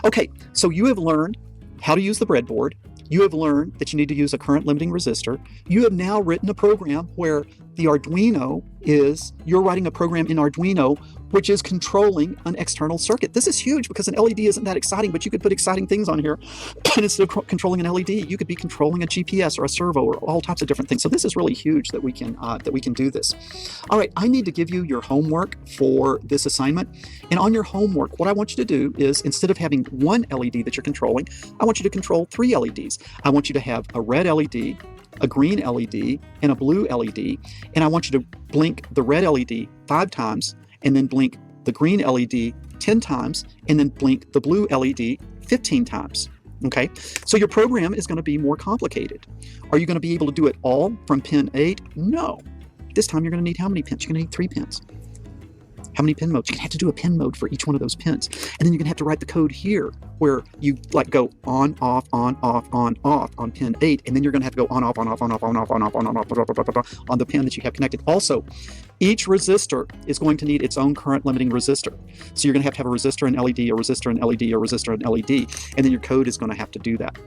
Okay, so you have learned how to use the breadboard. You have learned that you need to use a current limiting resistor. You have now written a program where the Arduino is, you're writing a program in Arduino which is controlling an external circuit. This is huge because an LED isn't that exciting, but you could put exciting things on here. And instead of controlling an LED, you could be controlling a GPS or a servo or all types of different things. So this is really huge that we can do this. All right, I need to give you your homework for this assignment. And on your homework, what I want you to do is, instead of having one LED that you're controlling, I want you to control 3 LEDs. I want you to have a red LED, a green LED, and a blue LED. And I want you to blink the red LED 5 times, and then blink the green LED 10 times, and then blink the blue LED 15 times. Okay, so your program is going to be more complicated. Are you going to be able to do it all from pin 8? No. This time you're going to need how many pins? You're going to need 3 pins. How many pin modes? You're going to have to do a pin mode for each one of those pins. And then you're going to have to write the code here where you go on, off, on pin 8. And then you're going to have to go on, off, on, off, on, off, on, off, on, off, on, off, on the pin that you have connected. Also, each resistor is going to need its own current limiting resistor. So you're going to have a resistor and LED, a resistor and LED, a resistor and LED. And then your code is going to have to do that.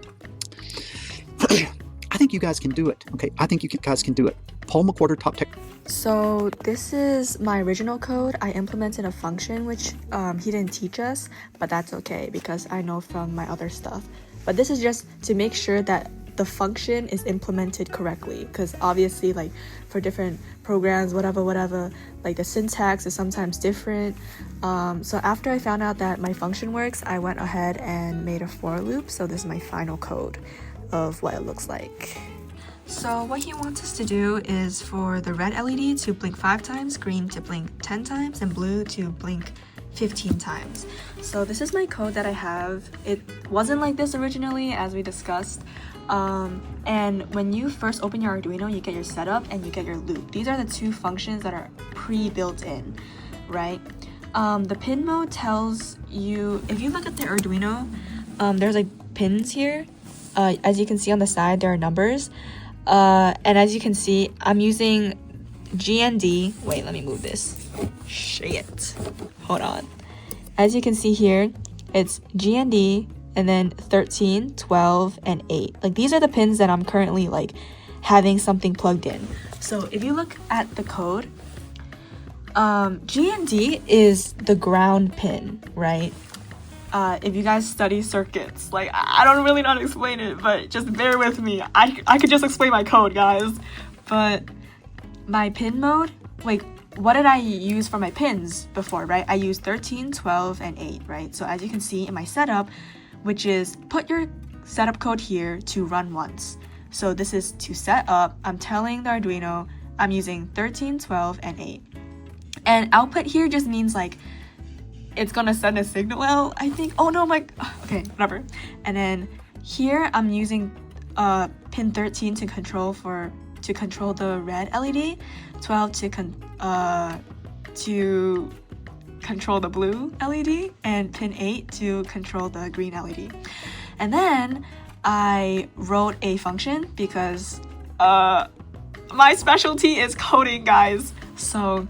I think you guys can do it. Okay, I think you guys can do it. Paul McWhorter, Top Tech. So this is my original code. I implemented a function which he didn't teach us, but that's okay because I know from my other stuff. But this is just to make sure that the function is implemented correctly, because obviously, like, for different programs, whatever, like the syntax is sometimes different. So after I found out that my function works, I went ahead and made a for loop. So this is my final code of what it looks like. So what he wants us to do is for the red LED to blink 5 times, green to blink 10 times, and blue to blink 15 times. So this is my code that I have. It wasn't like this originally, as we discussed. And when you first open your Arduino, you get your setup and you get your loop. These are the 2 functions that are pre-built in, right? The pin mode tells you, if you look at the Arduino, there's like pins here. As you can see on the side, there are numbers. And as you can see, I'm using GND. Wait, let me move this. Shit. Hold on. As you can see here, it's GND and then 13, 12, and 8. Like, these are the pins that I'm currently like having something plugged in. So if you look at the code, GND is the ground pin, right? If you guys study circuits, like, I don't really know how to explain it, but just bear with me. I could just explain my code, guys. But my pin mode, like, what did I use for my pins before, right? I used 13, 12, and 8, right? So as you can see in my setup, which is put your setup code here to run once. So this is to set up. I'm telling the Arduino I'm using 13, 12, and 8. And output here just means like it's gonna send a signal out, I think. Oh no, okay, whatever. And then here I'm using pin 13 to control the red LED, 12 to control the blue LED, and pin 8 to control the green LED. And then I wrote a function because my specialty is coding, guys. So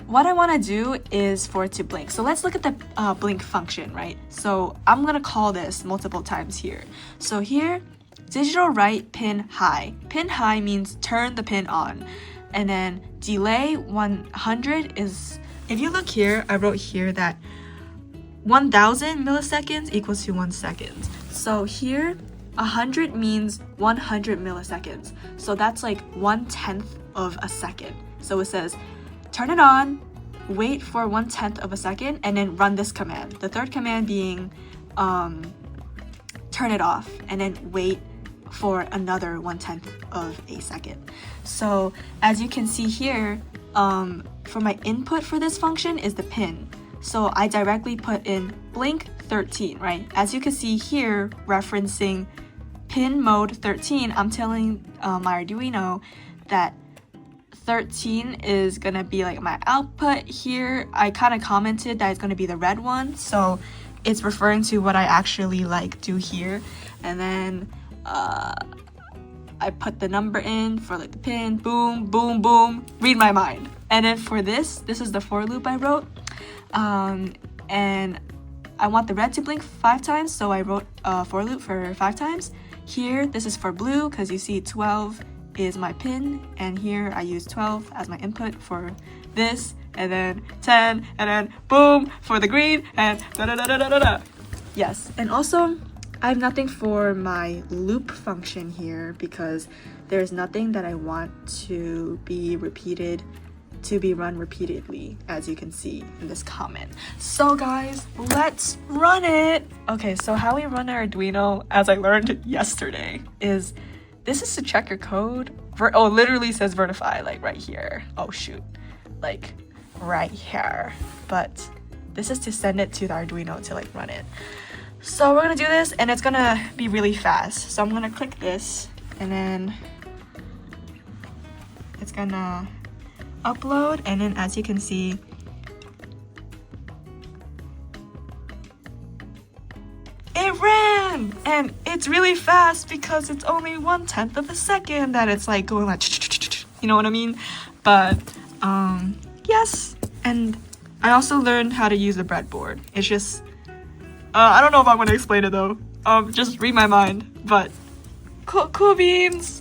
what I want to do is for it to blink. So let's look at the blink function, right? So I'm going to call this multiple times here. So here, digital write pin high. Pin high means turn the pin on. And then delay 100 is, if you look here, I wrote here that 1000 milliseconds equals to 1 second. So here, 100 means 100 milliseconds. So that's like 1/10 of a second. So it says, turn it on, wait for 1/10 of a second, and then run this command. The third command being turn it off, and then wait for another 1/10 of a second. So as you can see here, for my input for this function is the pin. So I directly put in blink 13, right? As you can see here, referencing pin mode 13, I'm telling my Arduino that 13 is gonna be like my output here. I kind of commented that it's gonna be the red one, so it's referring to what I actually like do here. And then I put the number in for like the pin, boom, boom, boom, read my mind. And then for this is the for loop I wrote. And I want the red to blink 5 times, so I wrote a for loop for 5 times. Here, this is for blue, because you see 12 is my pin, and here I use 12 as my input for this, and then 10, and then boom for the green, and da da da da da da da. Yes, and also I have nothing for my loop function here because there's nothing that I want to be repeated, to be run repeatedly, as you can see in this comment. So guys, let's run it. Okay, so how we run our Arduino, as I learned yesterday, is this is to check your code. Oh, literally says verify, like right here. Oh shoot, like right here. But this is to send it to the Arduino to like run it. So we're gonna do this, and it's gonna be really fast. So I'm gonna click this, and then it's gonna upload, and then as you can see, it ran, and it's really fast because it's only 1/10 of a second that it's like going like, you know what I mean? But yes, and I also learned how to use the breadboard. It's just I don't know if I'm gonna explain it though. Just read my mind. But cool beans.